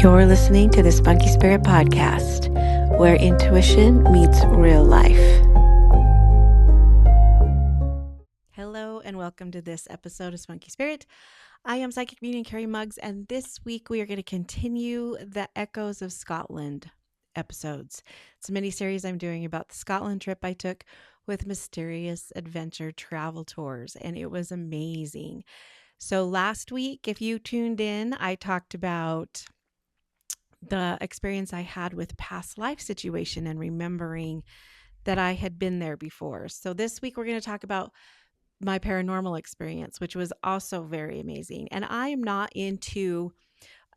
You're listening to the Spunky Spirit Podcast, where intuition meets real life. Hello, and welcome to this episode of Spunky Spirit. I am Psychic Medium Cari Mugz, and this week we are going to continue the Echoes of Scotland episodes. It's a mini-series I'm doing about the Scotland trip I took with Mysterious Adventure Travel Tours, and it was amazing. So last week, if you tuned in, I talked about the experience I had with past life situation and remembering that I had been there before. So this week we're going to talk about my paranormal experience, which was also very amazing. And I am not into,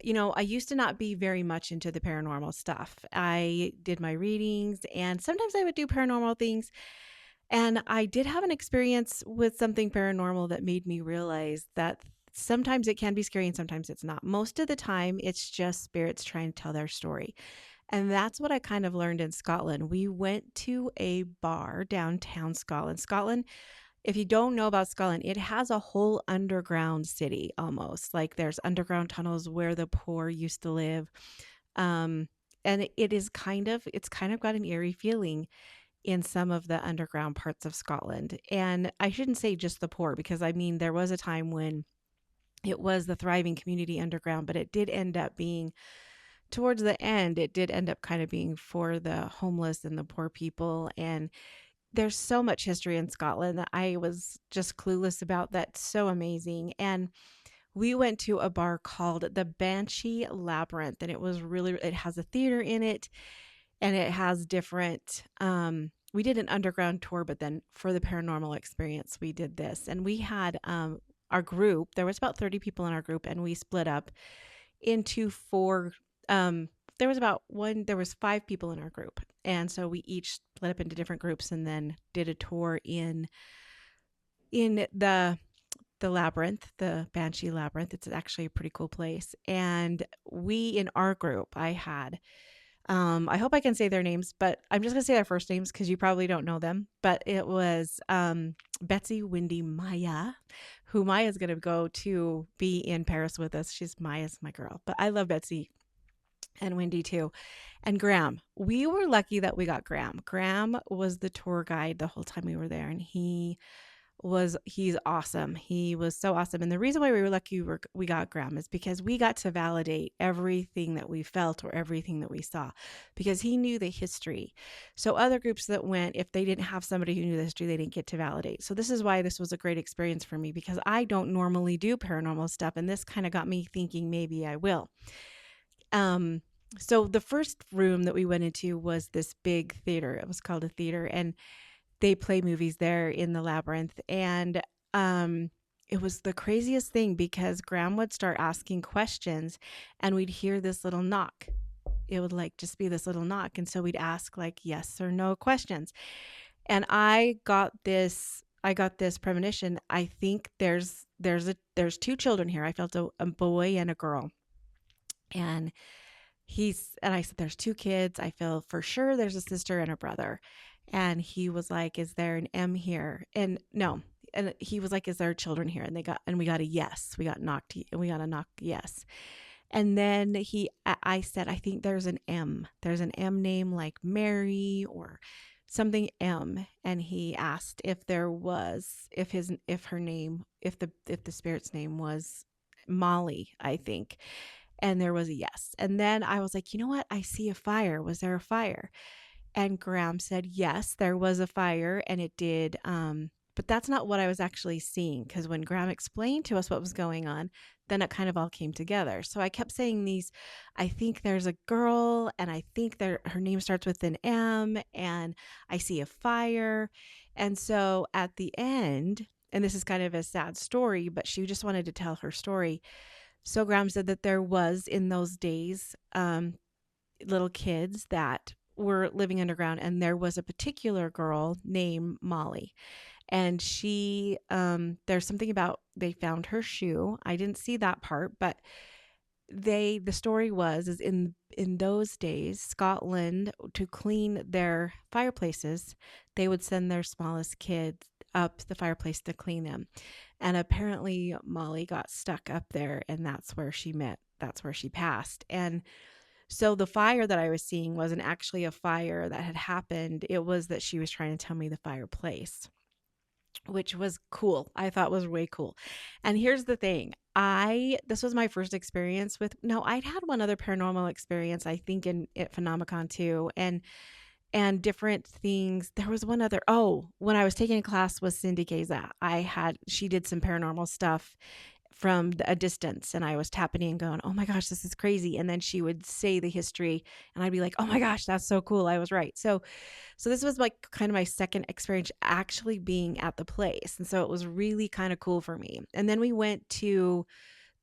I used to not be very much into the paranormal stuff. I did my readings and sometimes I would do paranormal things. And I did have an experience with something paranormal that made me realize that sometimes it can be scary and sometimes it's not. Most of the time, it's just spirits trying to tell their story. And that's what I kind of learned in Scotland. We went to a bar downtown Scotland. Scotland, if you don't know about Scotland, it has a whole underground city almost. Like there's underground tunnels where the poor used to live. And it's kind of got an eerie feeling in some of the underground parts of Scotland. And I shouldn't say just the poor, because I mean, there was a time when it was the thriving community underground, but it did end up being, towards the end, it did end up kind of being for the homeless and the poor people. And there's so much history in Scotland that I was just clueless about. That's so amazing. And we went to a bar called the Banshee Labyrinth, and it has a theater in it, and it has different, we did an underground tour, but then for the paranormal experience, we did this. And we had, our group, there was about 30 people in our group, and we split up into four. There was 5 people in our group. And so we each split up into different groups and then did a tour in the labyrinth, the Banshee Labyrinth. It's actually a pretty cool place. And in our group, I had, I hope I can say their names, but I'm just going to say their first names because you probably don't know them. But it was Betsy, Wendy, Maya, who Maya's going to go to be in Paris with us. Maya's my girl, but I love Betsy and Wendy too. And Graham. We were lucky that we got Graham. Graham was the tour guide the whole time we were there, and he's awesome. He was so awesome. And the reason why we were lucky we got Graham is because we got to validate everything that we felt or everything that we saw, because he knew the history. So other groups that went, if they didn't have somebody who knew the history, they didn't get to validate. So this is why this was a great experience for me, because I don't normally do paranormal stuff. And this kind of got me thinking maybe I will. So the first room that we went into was this big theater. It was called a theater, and they play movies there in the labyrinth. And it was the craziest thing, because Graham would start asking questions and we'd hear this little knock. It would just be this little knock. And so we'd ask yes or no questions. And I got this premonition. I think there's 2 children here. I felt a boy and a girl. And I said, there's 2 kids. I feel for sure there's a sister and a brother. And he was like, is there an M here? And no. And he was like, is there children here? And we got a yes. We got a knock yes. And then I said, I think there's an M. There's an M name like Mary or something M. And he asked if the spirit's name was Molly, I think. And there was a yes. And then I was like, you know what? I see a fire. Was there a fire? And Graham said, yes, there was a fire, and it did. But that's not what I was actually seeing, because when Graham explained to us what was going on, then it kind of all came together. So I kept saying these, I think there's a girl, and I think her name starts with an M, and I see a fire. And so at the end, and this is kind of a sad story, but she just wanted to tell her story. So Graham said that there was, in those days, little kids that were living underground, and there was a particular girl named Molly, and she, there's something about, they found her shoe. I didn't see that part, but the story is in those days, Scotland, to clean their fireplaces, they would send their smallest kids up the fireplace to clean them. And apparently Molly got stuck up there, and that's where she passed. And so the fire that I was seeing wasn't actually a fire that had happened. It was that she was trying to tell me the fireplace, which was cool. I thought was way cool. And here's the thing. This was my first experience with, no, I'd had one other paranormal experience, I think in at Phenomicon too. And different things. There was one other, when I was taking a class with Cindy Geza, she did some paranormal stuff from a distance, and I was tapping in going, oh my gosh, this is crazy. And then she would say the history and I'd be like, oh my gosh, that's so cool. I was right. So this was like kind of my second experience actually being at the place. And so it was really kind of cool for me. And then we went to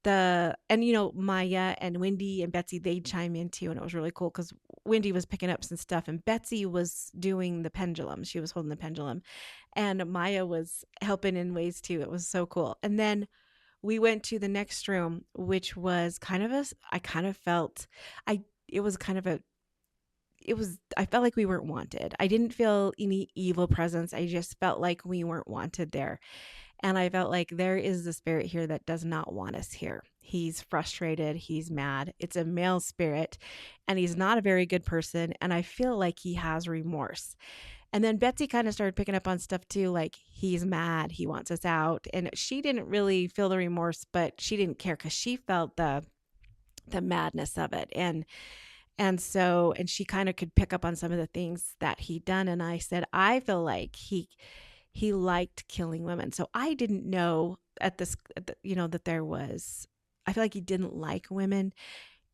Maya and Wendy and Betsy, they chime in too. And it was really cool because Wendy was picking up some stuff and Betsy was doing the pendulum. She was holding the pendulum and Maya was helping in ways too. It was so cool. And then we went to the next room, which was I felt like we weren't wanted. I didn't feel any evil presence. I just felt like we weren't wanted there. And I felt like there is the spirit here that does not want us here. He's frustrated. He's mad. It's a male spirit and he's not a very good person. And I feel like he has remorse. And then Betsy kind of started picking up on stuff too, like he's mad, he wants us out. And she didn't really feel the remorse, but she didn't care because she felt the madness of it. And she kind of could pick up on some of the things that he'd done. And I said, I feel like he liked killing women. So I didn't know that there was, I feel like he didn't like women.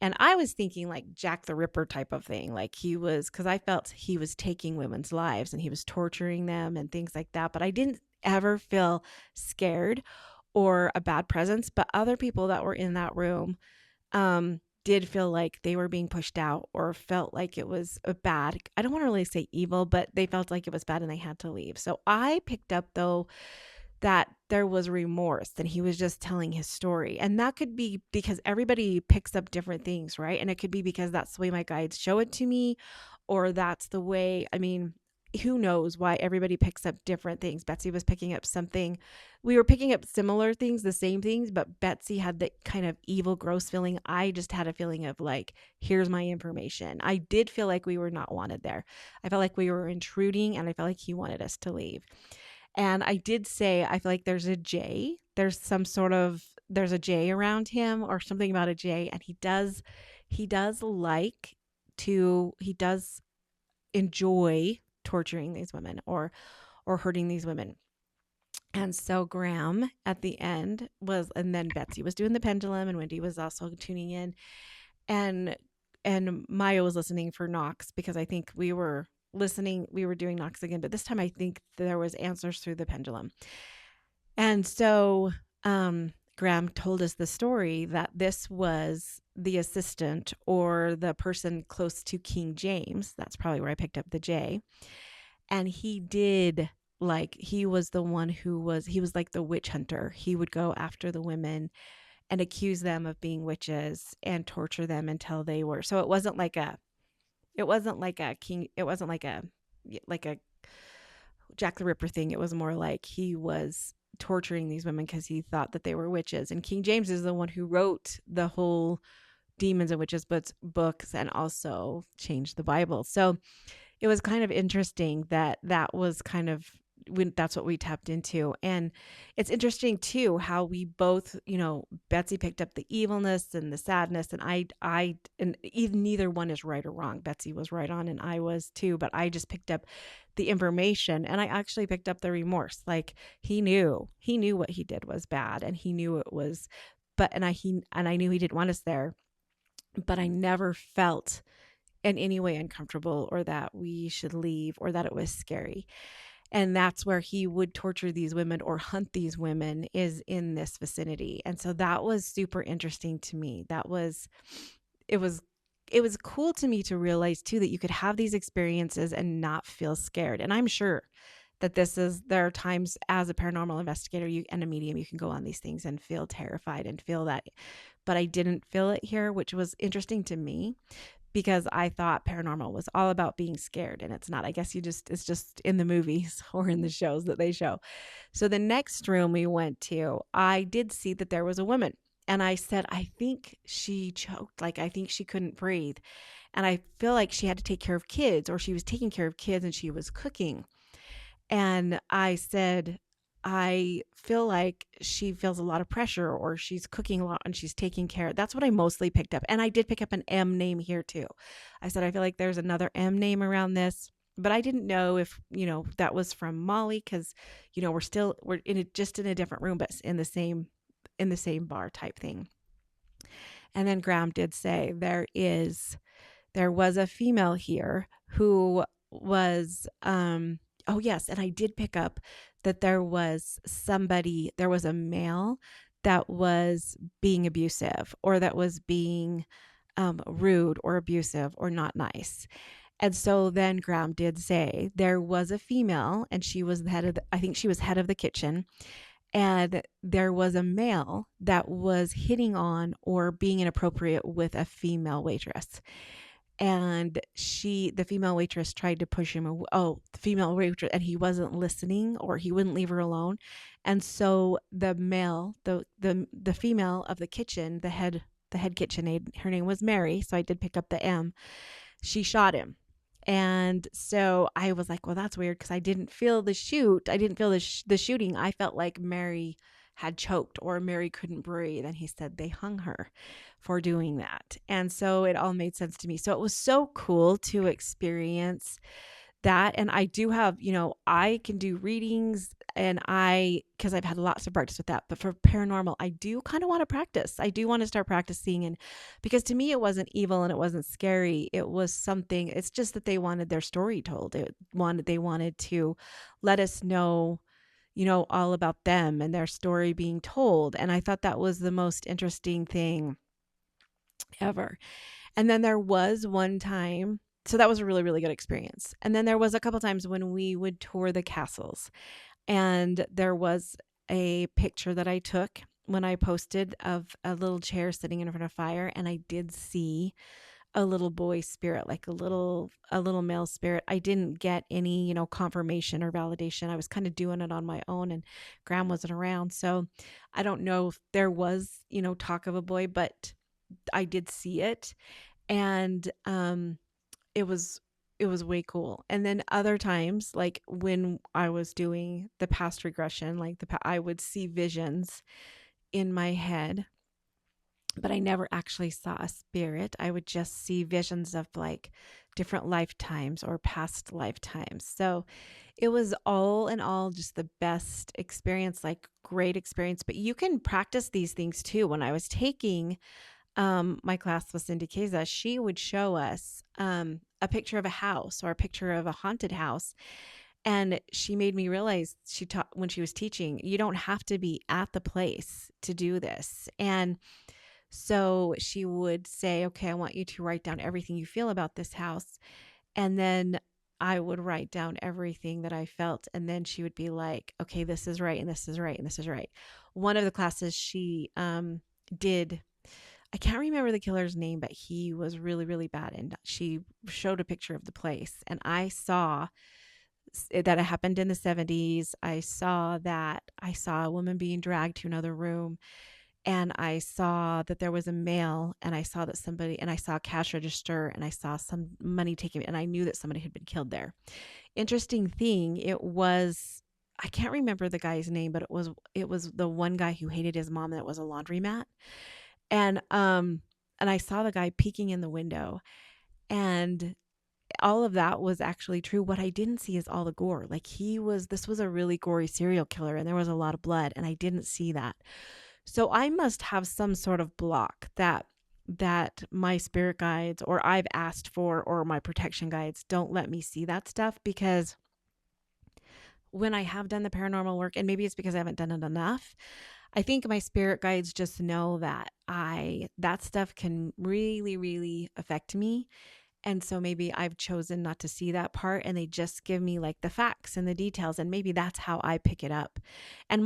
And I was thinking like Jack the Ripper type of thing. Like because I felt he was taking women's lives and he was torturing them and things like that. But I didn't ever feel scared or a bad presence. But other people that were in that room did feel like they were being pushed out or felt like it was a bad, I don't want to really say evil, but they felt like it was bad and they had to leave. So I picked up though that there was remorse and he was just telling his story. And that could be because everybody picks up different things, right? And it could be because that's the way my guides show it to me, or that's the way, who knows why everybody picks up different things. Betsy was picking up something. We were picking up similar things, the same things, but Betsy had the kind of evil, gross feeling. I just had a feeling of like, here's my information. I did feel like we were not wanted there. I felt like we were intruding and I felt like he wanted us to leave. And I did say, I feel like there's a J. There's a J around him or something about a J. And he does enjoy torturing these women or hurting these women. And so Graham at the end and then Betsy was doing the pendulum and Wendy was also tuning in and Maya was listening for knocks because I think we were doing knocks again, but this time I think there was answers through the pendulum. And so Graham told us the story that this was the assistant or the person close to King James. That's probably where I picked up the J. And he was the one he was like the witch hunter. He would go after the women and accuse them of being witches and torture them until they were. So it wasn't like a Jack the Ripper thing. It was more like he was torturing these women because he thought that they were witches. And King James is the one who wrote the whole Demons and Witches books and also changed the Bible. So it was kind of interesting that was kind of that's what we tapped into. And it's interesting too how we both, Betsy picked up the evilness and the sadness, and neither one is right or wrong. Betsy was right on and I was too, but I just picked up the information and I actually picked up the remorse. Like he knew what he did was bad and he knew it was, and I knew he didn't want us there, but I never felt in any way uncomfortable or that we should leave or that it was scary. And that's where he would torture these women or hunt these women, is in this vicinity. And so that was super interesting to me. It was cool to me to realize too that you could have these experiences and not feel scared. And I'm sure that there are times as a paranormal investigator and a medium, you can go on these things and feel terrified and feel that. But I didn't feel it here, which was interesting to me because I thought paranormal was all about being scared, and it's not. I guess it's just in the movies or in the shows that they show. So the next room we went to, I did see that there was a woman. And I said, I think she choked. Like, I think she couldn't breathe. And I feel like she had to take care of kids, or she was taking care of kids and she was cooking. And I said, I feel like she feels a lot of pressure, or she's cooking a lot and she's taking care. That's what I mostly picked up. And I did pick up an M name here too. I said, I feel like there's another M name around this, but I didn't know if, that was from Molly. Cause we're just in a different room, but in the same bar type thing. And then Graham did say there was a female here who was, oh yes, and I did pick up that there was a male that was being abusive, or that was being rude or abusive or not nice. And so then Graham did say there was a female, and she was I think she was head of the kitchen, and there was a male that was hitting on or being inappropriate with a female waitress. And the female waitress tried to push him away. Oh, the female waitress, and he wasn't listening, or he wouldn't leave her alone. And so the female of the kitchen, the head KitchenAid, her name was Mary. So I did pick up the M. She shot him. And so I was like, well, that's weird, because I didn't feel the shoot. I didn't feel the shooting. I felt like Mary had choked, or Mary couldn't breathe. And he said they hung her for doing that. And so it all made sense to me. So it was so cool to experience that. And I do have, I can do readings, and because I've had lots of practice with that, but for paranormal, I do kind of want to practice. I do want to start practicing. And because to me, it wasn't evil and it wasn't scary. It was something, it's just that they wanted their story told. They wanted to let us know, all about them and their story being told. And I thought that was the most interesting thing ever. And then there was one time, so that was a really, really good experience. And then there was a couple times when we would tour the castles, and there was a picture that I took when I posted of a little chair sitting in front of fire, and I did see a little boy spirit, like a little male spirit. I didn't get any, confirmation or validation. I was kind of doing it on my own, and Graham wasn't around. So I don't know if there was, talk of a boy, but I did see it. And it was way cool. And then other times, like when I was doing the past regression, like I would see visions in my head, but I never actually saw a spirit. I would just see visions of like different lifetimes or past lifetimes. So it was all in all just the best experience, like great experience. But you can practice these things too. When I was taking my class with Cindy Keza, she would show us a picture of a house or a picture of a haunted house. And she made me realize, she taught when she was teaching, you don't have to be at the place to do this. And so she would say, okay, I want you to write down everything you feel about this house. And then I would write down everything that I felt. And then she would be like, okay, this is right. And this is right. And this is right. One of the classes she did, I can't remember the killer's name, but he was really, really bad. And she showed a picture of the place. And I saw that it happened in the 70s. I saw a woman being dragged to another room. And I saw that there was a male, and I saw and I saw a cash register, and I saw some money taken, and I knew that somebody had been killed there. Interesting thing, I can't remember the guy's name, but it was the one guy who hated his mom that was a laundromat. And I saw the guy peeking in the window, and all of that was actually true. What I didn't see is all the gore. Like this was a really gory serial killer, and there was a lot of blood, and I didn't see that. So I must have some sort of block that my spirit guides, or I've asked for, or my protection guides don't let me see that stuff, because when I have done the paranormal work, and maybe it's because I haven't done it enough, I think my spirit guides just know that that stuff can really, really affect me. And so maybe I've chosen not to see that part and they just give me like the facts and the details. And maybe that's how I pick it up. And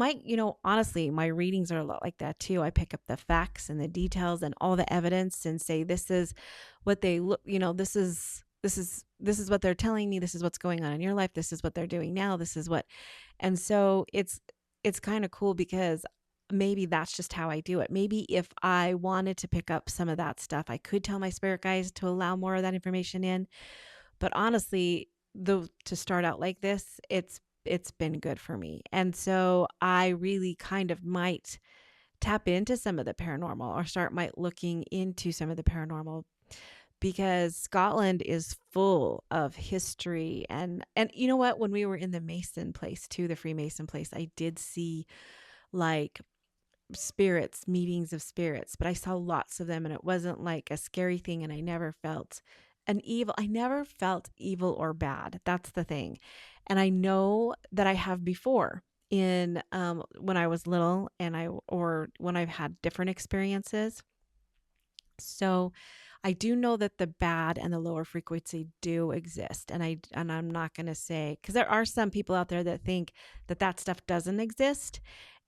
honestly, my readings are a lot like that too. I pick up the facts and the details and all the evidence and say, this is what they look, this is what they're telling me. This is what's going on in your life. This is what they're doing now. This is what, and so it's kind of cool because maybe that's just how I do it. Maybe if I wanted to pick up some of that stuff, I could tell my spirit guides to allow more of that information in. But honestly, to start out like this, it's been good for me. And so I really kind of might tap into some of the paranormal or might looking into some of the paranormal because Scotland is full of history and you know what, when we were in the Mason place too, the Freemason place, I did see like spirits, meetings of spirits, but I saw lots of them and it wasn't like a scary thing. And I never felt evil or bad. That's the thing. And I know that I have before in, when I was little or when I've had different experiences. So I do know that the bad and the lower frequency do exist. And I'm not going to say, because there are some people out there that think that that stuff doesn't exist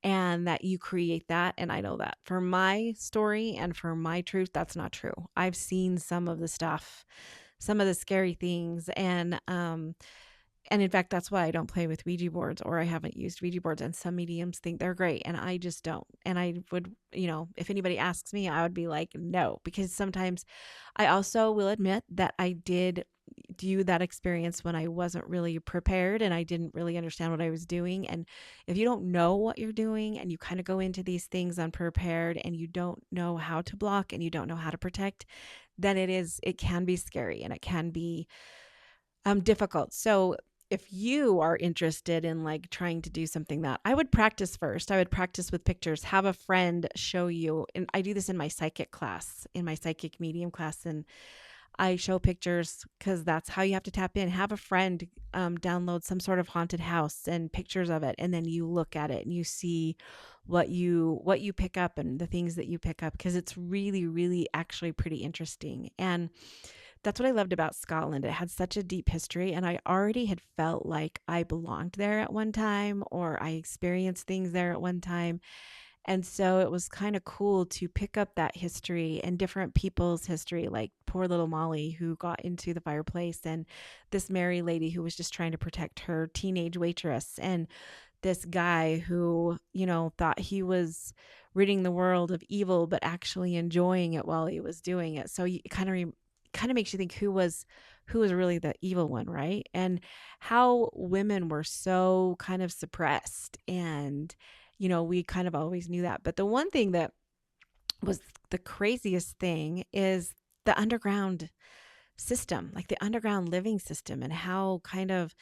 and that you create that. And I know that for my story and for my truth, that's not true. I've seen some of the stuff, some of the scary things. And in fact, that's why I don't play with Ouija boards or I haven't used Ouija boards. And some mediums think they're great and I just don't. And I would, if anybody asks me, I would be like, no, because sometimes I also will admit that I did do that experience when I wasn't really prepared and I didn't really understand what I was doing. And if you don't know what you're doing and you kind of go into these things unprepared and you don't know how to block and you don't know how to protect, then it can be scary and it can be difficult. So if you are interested in like trying to do something that I would practice first, I would practice with pictures, have a friend show you. And I do this in my psychic class, in my psychic medium class. And I show pictures because that's how you have to tap in. Have a friend download some sort of haunted house and pictures of it. And then you look at it and you see what you pick up and the things that you pick up. Because it's really, really actually pretty interesting. And that's what I loved about Scotland. It had such a deep history, and I already had felt like I belonged there at one time or I experienced things there at one time. And so it was kind of cool to pick up that history and different people's history, like poor little Molly who got into the fireplace, and this Mary lady who was just trying to protect her teenage waitress, and this guy who, thought he was ridding the world of evil, but actually enjoying it while he was doing it. So you kind of makes you think who was really the evil one, right? And how women were so kind of suppressed. And, we kind of always knew that. But the one thing that was the craziest thing is the underground system, like the underground living system, and how kind of,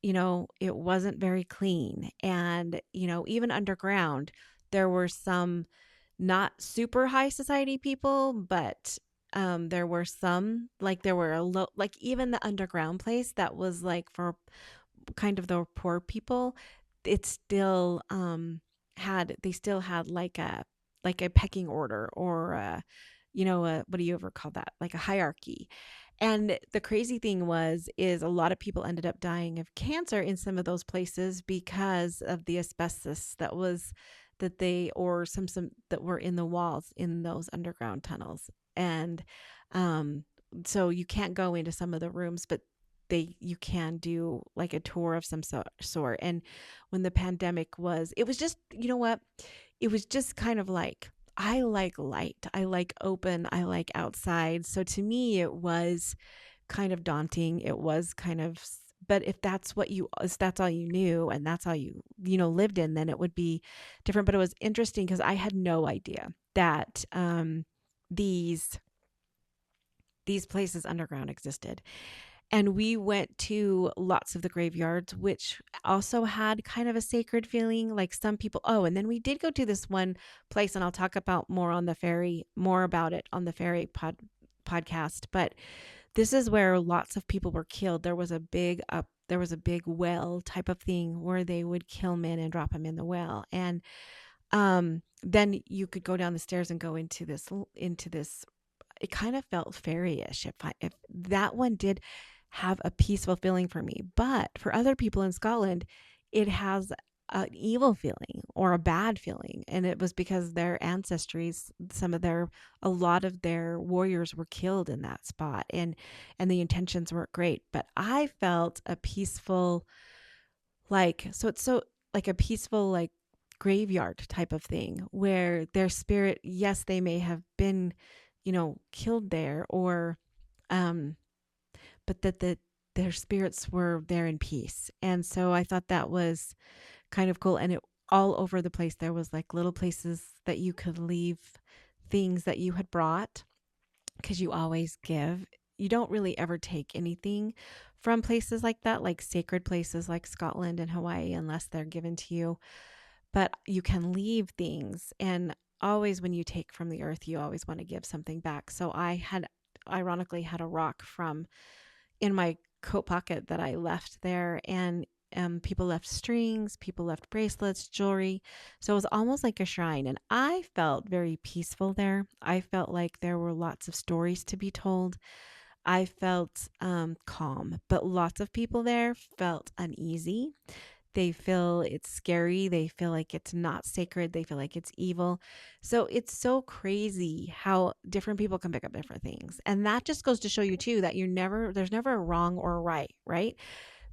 it wasn't very clean. And, even underground, there were some not super high society people, but there were some, like there were like even the underground place that was like for kind of the poor people, it still they still had like a pecking order or what do you ever call that? Like a hierarchy. And the crazy thing is a lot of people ended up dying of cancer in some of those places because of the asbestos or some that were in the walls in those underground tunnels. And so you can't go into some of the rooms, but you can do like a tour of some sort. And when the pandemic it was just, it was just kind of like, I like light, I like open, I like outside. So to me, it was kind of daunting. It was kind of, but if that's all you knew and that's all you lived in, then it would be different. But it was interesting because I had no idea that these places underground existed. And we went to lots of the graveyards, which also had kind of a sacred feeling. Like some people, and then we did go to this one place, and I'll talk about more about it on the ferry podcast. But this is where lots of people were killed. There was a big well type of thing where they would kill men and drop them in the well. And then you could go down the stairs and go into this it kind of felt fairy-ish. If that one did have a peaceful feeling for me, but for other people in Scotland, it has an evil feeling or a bad feeling, and it was because their ancestries, a lot of their warriors were killed in that spot, and the intentions weren't great. But I felt a peaceful, it's so like a peaceful, like graveyard type of thing where their spirit, yes, they may have been, killed there, or um but their spirits were there in peace. And so I thought that was kind of cool. And it all over the place, there was like little places that you could leave things that you had brought, because you always give. You don't really ever take anything from places like that, like sacred places like Scotland and Hawaii, unless they're given to you. But you can leave things. And always when you take from the earth, you always want to give something back. So I had ironically had a rock from in my coat pocket that I left there. And people left strings, people left bracelets, jewelry. So it was almost like a shrine. And I felt very peaceful there. I felt like there were lots of stories to be told. I felt calm, but lots of people there felt uneasy. They feel it's scary. They feel like it's not sacred. They feel like it's evil. So it's so crazy how different people can pick up different things. And that just goes to show you too that there's never a wrong or a right, right?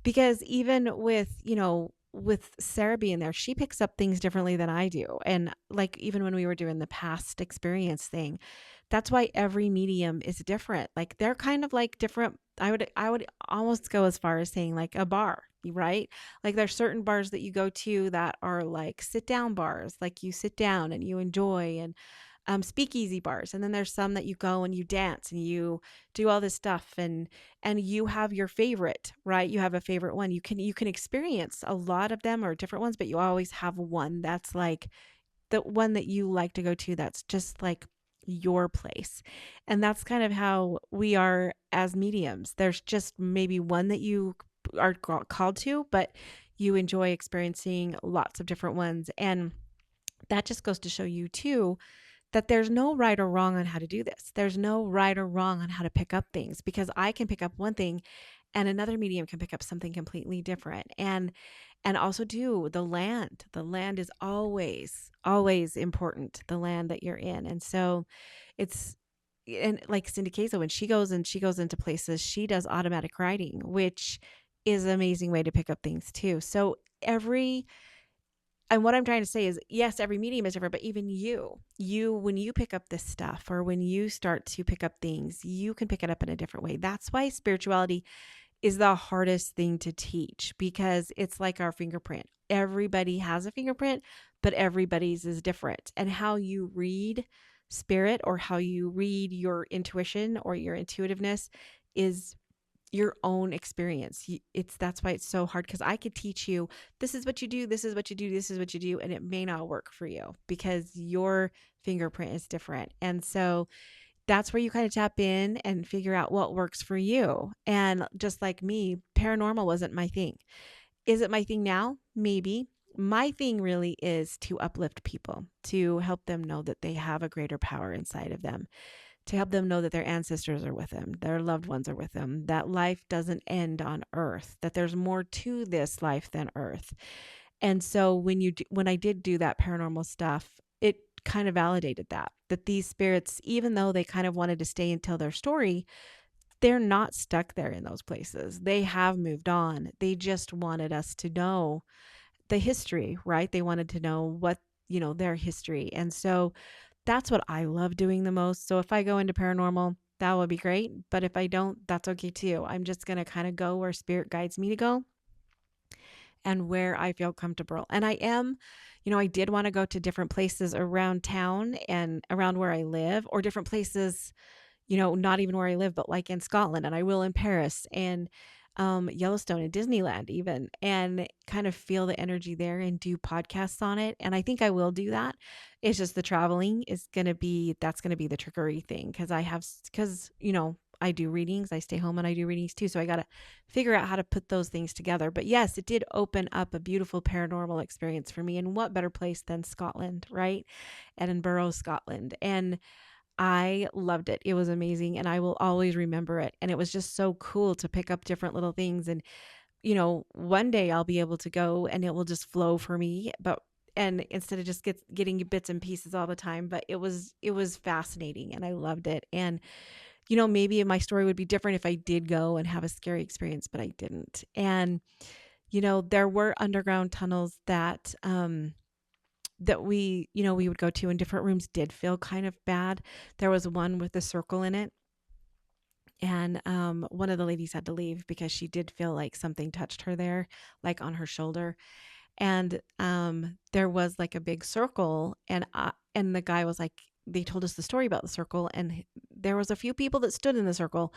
Because even with Sarah being there, she picks up things differently than I do. And like, even when we were doing the past experience thing, that's why every medium is different. Like they're kind of like different. I would almost go as far as saying like a bar, right? Like there's certain bars that you go to that are like sit down bars, like you sit down and you enjoy, and speakeasy bars. And then there's some that you go and you dance and you do all this stuff, and you have your favorite, right? You have a favorite one. You can experience a lot of them or different ones, but you always have one that's like the one that you like to go to, that's just like your place. And that's kind of how we are as mediums. There's just maybe one that you are called to, but you enjoy experiencing lots of different ones. And that just goes to show you too that there's no right or wrong on how to do this. There's no right or wrong on how to pick up things, because I can pick up one thing and another medium can pick up something completely different. And also too, the land. The land is always important, the land that you're in. And so it's and like Cindy Kazo, when she goes into places, she does automatic writing, which is an amazing way to pick up things too. So and what I'm trying to say is, yes, every medium is different, but even when you pick up this stuff, or when you start to pick up things, you can pick it up in a different way. That's why spirituality is the hardest thing to teach, because it's like our fingerprint. Everybody has a fingerprint, but everybody's is different. And how you read spirit, or how you read your intuition or your intuitiveness, is your own experience. That's why it's so hard, because I could teach you, this is what you do, this is what you do, this is what you do, and it may not work for you because your fingerprint is different. And so that's where you kind of tap in and figure out what works for you. And just like me, paranormal wasn't my thing. Is it my thing now? Maybe. My thing really is to uplift people, to help them know that they have a greater power inside of them, to help them know that their ancestors are with them, their loved ones are with them, that life doesn't end on earth, that there's more to this life than earth. And so when I did do that paranormal stuff, it kind of validated that these spirits, even though they kind of wanted to stay and tell their story, they're not stuck there in those places. They have moved on. They just wanted us to know the history, right? They wanted to know their history. And so that's what I love doing the most. So if I go into paranormal, that would be great. But if I don't, that's okay too. I'm just going to kind of go where spirit guides me to go and where I feel comfortable. And I did want to go to different places around town and around where I live, or different places, not even where I live, but like in Scotland, and I will in Paris, and Yellowstone and Disneyland even, and kind of feel the energy there and do podcasts on it. And I think I will do that. It's just the traveling that's going to be the trickery thing. Cause I do readings, I stay home and I do readings too. So I got to figure out how to put those things together. But yes, it did open up a beautiful paranormal experience for me. And what better place than Scotland, right? Edinburgh, Scotland. And I loved it. It was amazing, and I will always remember it. And it was just so cool to pick up different little things. And, one day I'll be able to go and it will just flow for me. And instead of just getting bits and pieces all the time, but it was fascinating and I loved it. And, maybe my story would be different if I did go and have a scary experience, but I didn't. And, there were underground tunnels that we would go to, and different rooms did feel kind of bad. There was one with a circle in it, and one of the ladies had to leave because she did feel like something touched her there, like on her shoulder. And there was like a big circle, and the guy was like, they told us the story about the circle, and there was a few people that stood in the circle,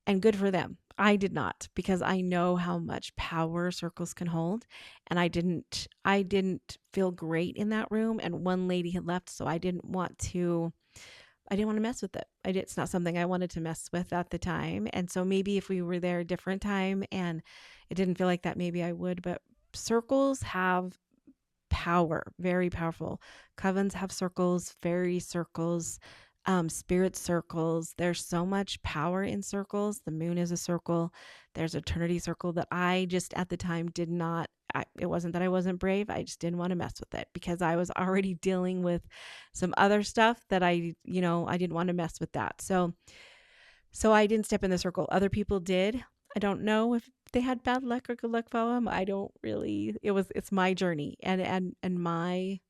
and good for them. I did not, because I know how much power circles can hold, and I didn't feel great in that room, and one lady had left, so I didn't want to mess with it. It's not something I wanted to mess with at the time. And so maybe if we were there a different time and it didn't feel like that, maybe I would. But circles have power, very powerful. Covens have circles, fairy circles, spirit circles. There's so much power in circles. The moon is a circle. There's eternity circle that I just at the time did not. It wasn't that I wasn't brave. I just didn't want to mess with it because I was already dealing with some other stuff that I didn't want to mess with that. So I didn't step in the circle. Other people did. I don't know if they had bad luck or good luck follow them. I don't really. It's my journey, and my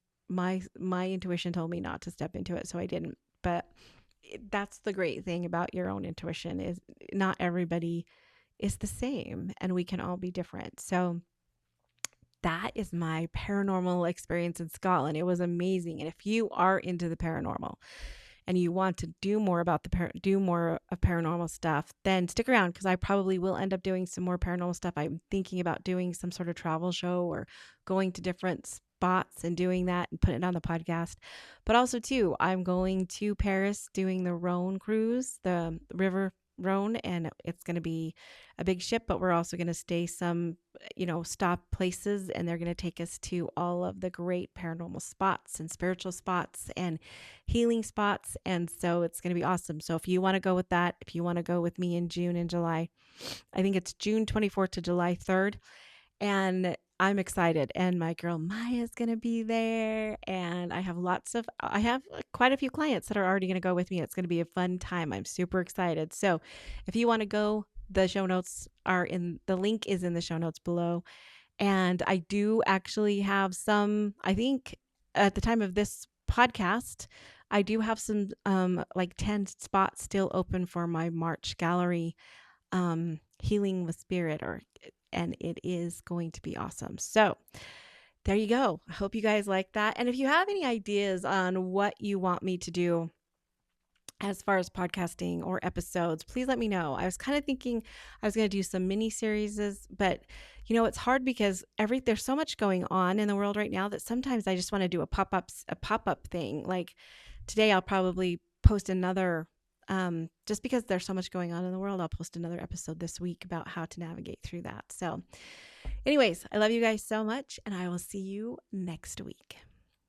intuition told me not to step into it, so I didn't. But that's the great thing about your own intuition, is not everybody is the same, and we can all be different. So that is my paranormal experience in Scotland. It was amazing. And if you are into the paranormal and you want to do more about do more of paranormal stuff, then stick around, because I probably will end up doing some more paranormal stuff. I'm thinking about doing some sort of travel show or going to different spots and doing that and putting it on the podcast. But also too, I'm going to Paris doing the Rhone cruise, the river Rhone, and it's going to be a big ship, but we're also going to stay some, stop places, and they're going to take us to all of the great paranormal spots and spiritual spots and healing spots. And so it's going to be awesome. So if you want to go with that, if you want to go with me in June and July, I think it's June 24th to July 3rd. And I'm excited. And my girl Maya's going to be there. And I have quite a few clients that are already going to go with me. It's going to be a fun time. I'm super excited. So if you want to go, the link is in the show notes below. And I do actually have I think at the time of this podcast, I do have some like 10 spots still open for my March gallery, Healing with Spirit, and it is going to be awesome. So there you go. I hope you guys like that. And if you have any ideas on what you want me to do as far as podcasting or episodes, please let me know. I was kind of thinking I was going to do some mini series, but it's hard because there's so much going on in the world right now that sometimes I just want to do a pop-up thing. Like today, I'll probably post another, just because there's so much going on in the world, I'll post another episode this week about how to navigate through that. So anyways, I love you guys so much, and I will see you next week.